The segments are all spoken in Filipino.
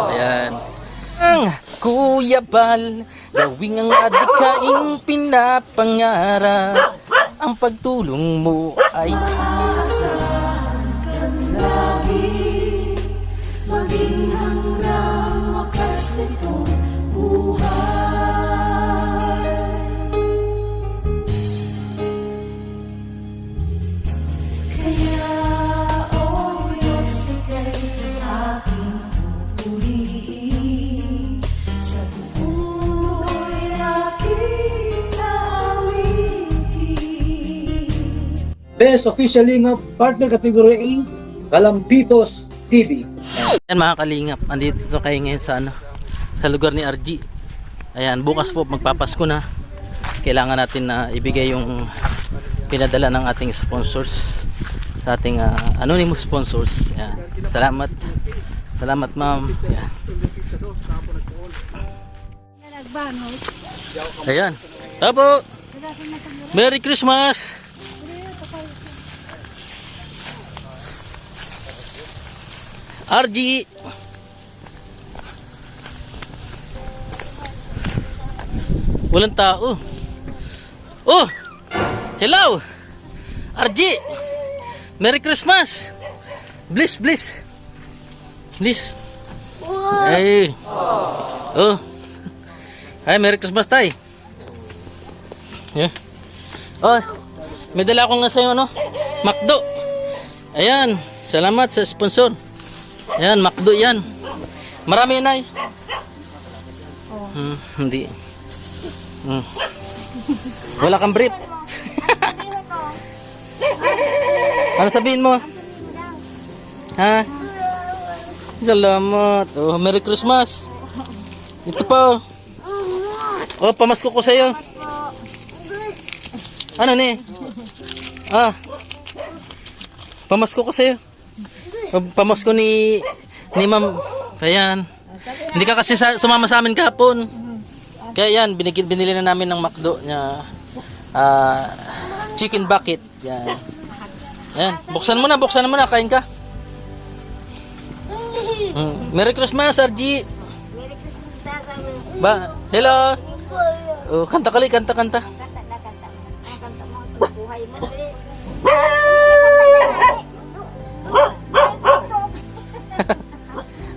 Ayan. Ang Kuya Bal, gawing ang adikaing pinapangarap. Ang pagtulong mo ay maging hanggang wakas nitong buhay. Kaya, oh Diyos, ika'y aking pupurihin. Sa buong mundo'y aking awitin. Best official lingap partner category A, Kalampitos TV. Ayan mga kalingap, andito kayo ngayon sa sa lugar ni RG. Ayan, bukas po magpapasko na. Kailangan natin na ibigay yung pinadala ng ating sponsors sa ating anonymous sponsors. Ayan. Salamat. Salamat ma'am. Ayan. Ayan. Tapo. Merry Christmas. RG. Walang tao. Oh! Hello! RG! Merry Christmas! Bliss, bliss! Bliss! Hey! Oh! Ay, Merry Christmas tay! Yeah. Oh! May dala akong nga sa'yo, no? McDo! Ayan! Salamat sa sponsor! Ayan, McDo yan. Marami yun ay. Hindi. Wala kang brief. Ano sabihin mo? Ha? Salamat. Oh, Merry Christmas. Ito pa. Oh, pamasko ko sa'yo. Ano ni? Ah. Pamasko ko sa'yo. Pamasko ni ma'am. Ayan. Hindi ka kasi sumama sa amin kahapon. Kaya yan, binili na namin ng McDo niya. Chicken bucket. Yan. Ayan. Buksan mo na, kain ka. Merry Christmas, RG. Merry Christmas. Ba, hello. Oh, kanta kali, kanta. Kanta mo itong buhay mo.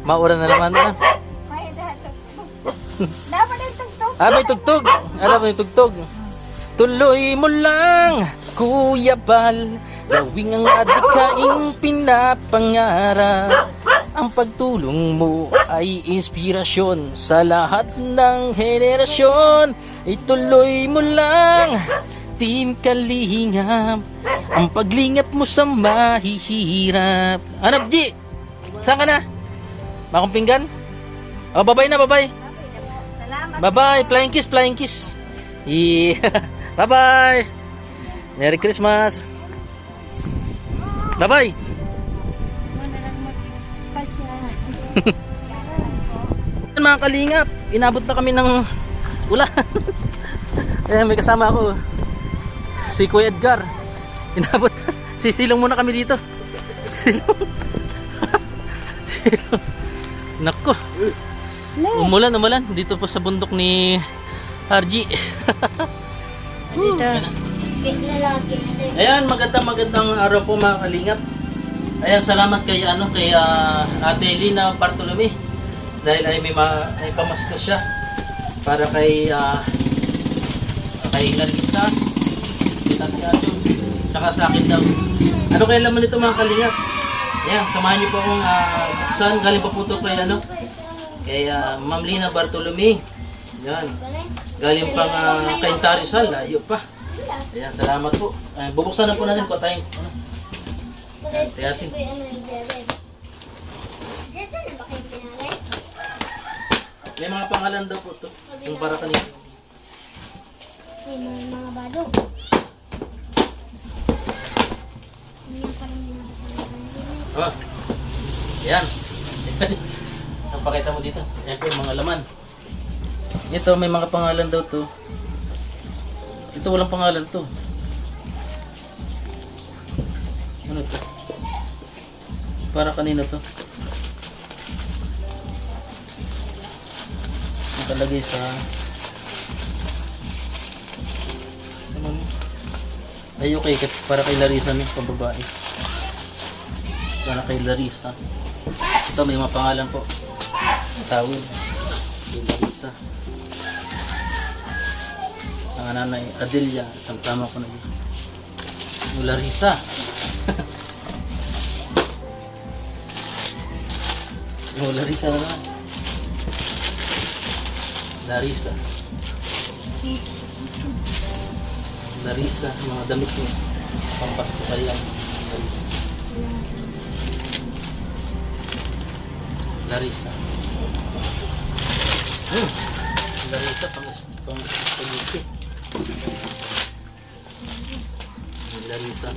Maura na naman na. Dapat yung tugtog. May tugtog. Alam mo yung tugtog. Tuloy mo lang, Kuya Bal, gawing ang adikaing pinapangarap. Ang pagtulong mo ay inspirasyon sa lahat ng henerasyon. Ituloy mo lang, Team Kalingap, ang paglingap mo sa mahihirap. Hanap, G! Saan ka na? Bakong pinggan? Oh, bye-bye na, bye-bye. Salamat. Bye-bye, flying kiss. Yeah. Bye-bye. Merry Christmas. Bye-bye. Mga kalingap, inabot na kami ng ulan. Ayan, may kasama ako. Si Kuya Edgar. Inabot. Sisilong muna kami dito. Silong. Nako. Umulan dito po sa bundok ni RG. Dito. Ayan, magandang araw po mga kalingap. Ayan, salamat kay Ate Lina Bartolome dahil ay may pamasko siya para kay Larissa, Tati Asun, saka sa akin daw. Ano kaya laman nito mga kalingap? Ayan, samahan niyo po akong buksan. Galing pa po ito kay Ma'am Lina Bartolome. Ayan. Galing pang kay Rizal. Layo pa. Ayan, salamat po. Bubuksan na po natin kung tayong tiyasin. May mga pangalan daw po ito. Yung para kanina. May mga badog. Oh. Ayan. Ang pakita mo dito. Ayan po yung mga laman. Ito may mga pangalan daw to. Ito walang pangalan to. Ano to? Para kanino to? Nakalagay sa... Naman. Ay, okay. Para kay Larissa ni pambabae. Para kay Larissa. Ito may mga pangalan po. Tawid. Kay Larissa. Ang nanay Adelia. Tama ko na yun. Yung Larissa. Yung Larissa na naman. Larissa. Larissa, mga damit mo. Pampasko pa yan. Larissa. Larissa, pang-spaghetti. Larissa.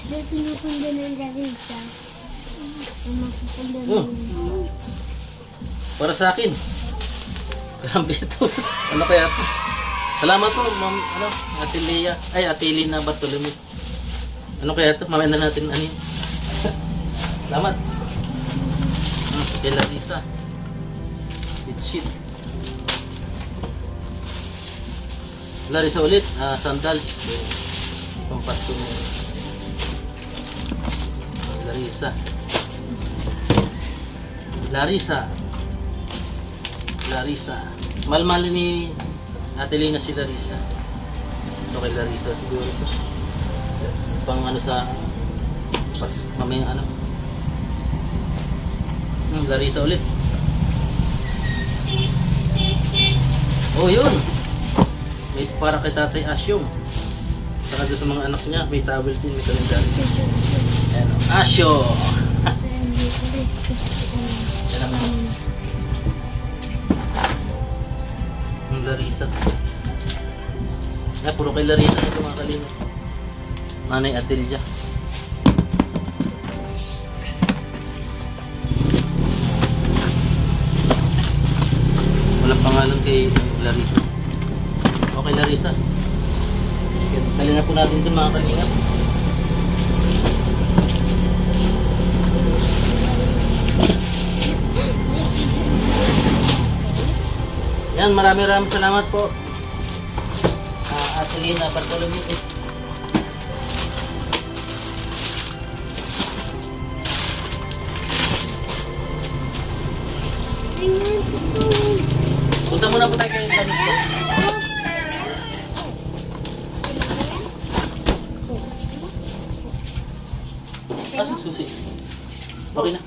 Dahil pinupunda ng Larissa. Ang magpupunda Oh. ng... Para sa akin. Grabe ito. Ano kaya ito? Salamat po, ma'am. Ano? Ate Lea. Ay, Ate Lina Bartolome. Ano kaya ito? Mamaya na natin ano yun. Salamat. Kay Larissa. It's shit. Larissa ulit. Sandals. Pampasko mo. Larissa. Larissa. Larissa. Malmal ni Ate Lina si Larissa. Ito kay Larissa siguro ito. Pang ano sa pas mamaya ano. Larissa ulit. Oh yun. May para kay Tatay Asyong. Saka doon sa mga anak niya, may towel din, may kalendary. Ayan o. Asyo! Yan ang Larissa. Ay, puro kay Larissa ito mga kalina. Nanay Adelia. Walang pangalan kay Larissa. Okay, Larissa. Dali na po natin ito mga kalina. Yan, maraming salamat po. Ate Lina Bartolome. Punta muna po tayo kay Larissa. Susi. Okay na.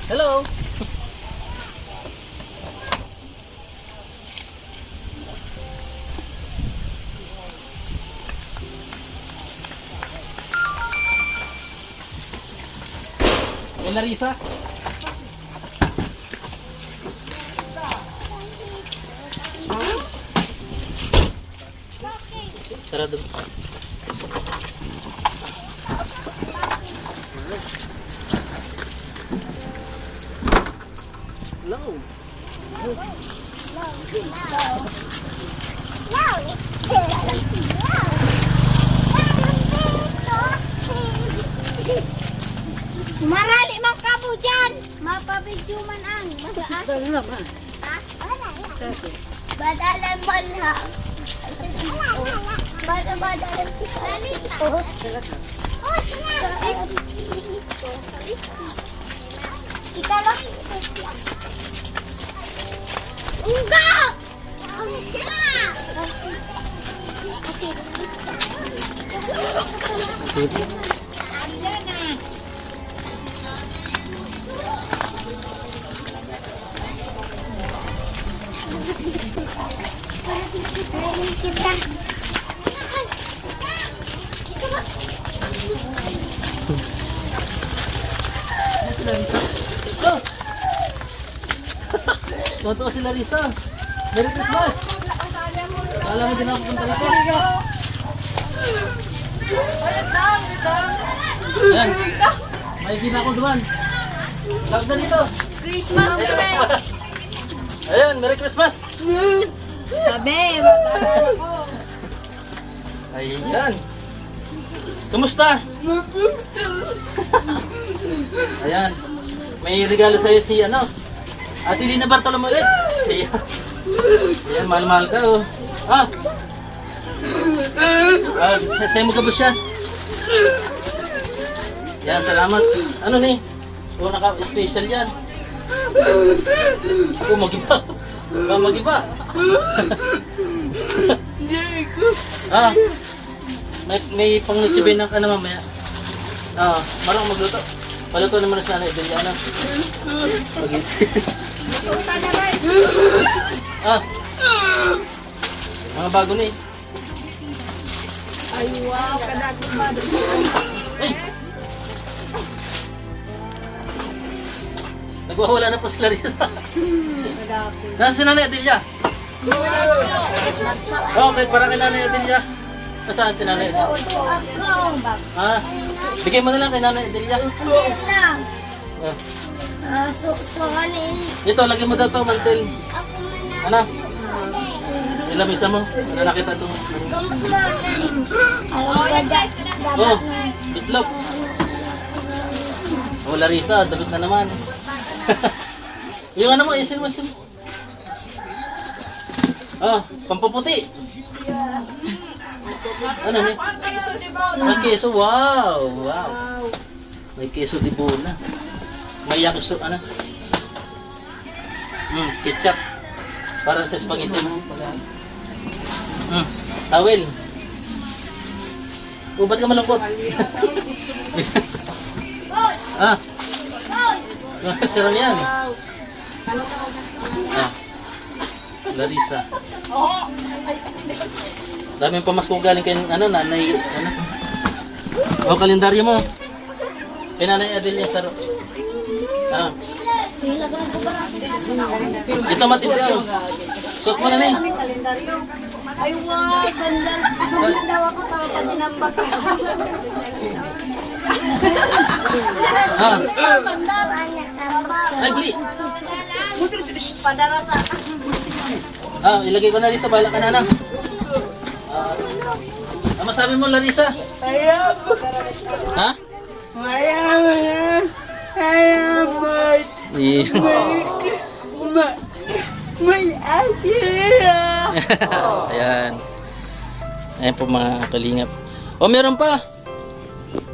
Hello. Hey, Larissa. Sarado. Hello. Marali mang kabo dyan! Mapabidyo man ang magaan. Ha? Badalan malhang. Badalan pisalita. Oh, Ikalo. Ungga! Kita. Oh! Tuwa si Larissa. Merry Christmas! Alam mo din ako punta rito. Ayan. May gina ko duman. Lagos na dito. Christmas Day! Ayan, Merry Christmas! Sabi, magkakala ko. Ayan. Kumusta? Ayan. May regalo sa'yo si ano? Ate Lina Bartolome ulit. Ayan. Ayan, mahal-mahal ka oh. Ah! Sa'yo mo kabos siya. Yan, salamat. Ano ni? Oh, naka-special yan. Oh, mag-iba. Mag-iba. Ah, may pang-nutubin ng ano mamaya. Ah, marang magluto. Paluto naman na sana idol yan. Ah. Mga bago ni. Ay, wow, kadagdag ba? Ay. Nagwawala na po si Clarissa. Nasa si Nanay Adelia? Okay, para kay Nanay Adelia. Nasaan si Nanay Adelia? Ah, bigay mo na lang kay Nanay Adelia. Ah. Ito, lagay mo daw ito, mantel. Ano? Ilamisa mo. Ano nakita itong... Oh, itlog. Oh, Larissa, dapat na naman. Yung ano mo, isin mo. Ah, pampaputi. Ano ni? May keso, wow. May keso di bona. May yakuso, ano? Ketchup. Para sa spaghetti mo. Tawel. Oh, ba't ka malungkot? Ah. Sarap yan. Ah. Larissa. Daming pamasko galing kay ano, nanay, ano. Oh, kalendaryo mo. Kay Nanay Adelia Saro. Ah. Ito matindi ako. Suot mo na ni. Ay, wow, sandal. Sandal daw ako, tawag pa dinamba ka. Ah. Sandal. Ay, buli. Padarasa. Ah, ilagay ko na dito. Bahala ka na, anak. Ano masabi mo, Larissa? Ayam. Ha? Ayam. May asira. Ayan. Ayan po mga kalingap. Oh, meron pa.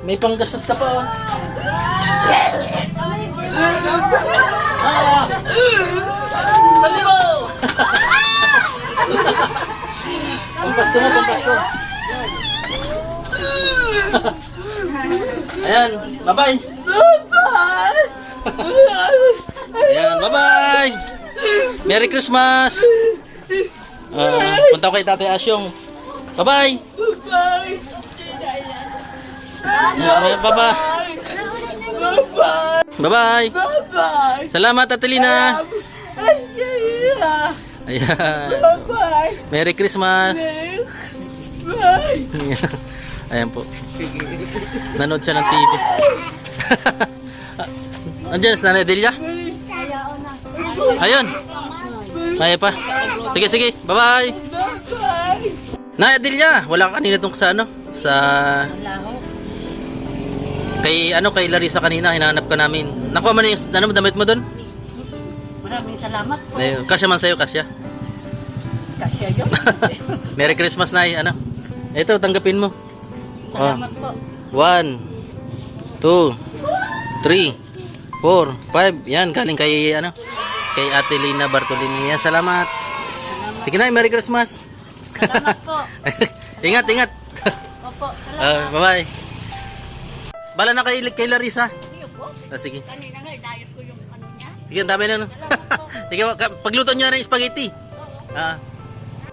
May panggastos ka pa, oh. Ah! Saliro! Pampasko mo, pampasko. Ayan, bye-bye. Ayan, bye-bye. Merry Christmas. Punta ko kay Tatay Asyong. Bye-bye. Ayan, bye-bye. Bye-bye. Salamat, Adelina. Ayan. Merry Christmas. Ayan po. Nanood siya ng TV. Andiyan, si Nanay Adelia. Ayun. Ay pa. Sige. Bye-bye. Nanay Adelia, wala ka kanina tong sa ano? Sa... Kay Larissa kanina, hinahanap ka namin. Nakuha mo na yung damit mo doon? Maraming salamat po. Kasya man sa'yo, kasya. Kasya yun. Merry Christmas, Nay. Ano? Ito, tanggapin mo. Salamat po. 1, 2, 3, 4, 5. Yan, galing kay kay Ate Lina Bartolini. Yan, salamat. Sige na, Merry Christmas. Salamat po. Ingat. Opo, salamat. Bye-bye. Bala na kay Larissa. Sige. Kanina nga, dayos ko yung ano niya. Sige, ang dami na. Sige, pagluto niya ng spaghetti.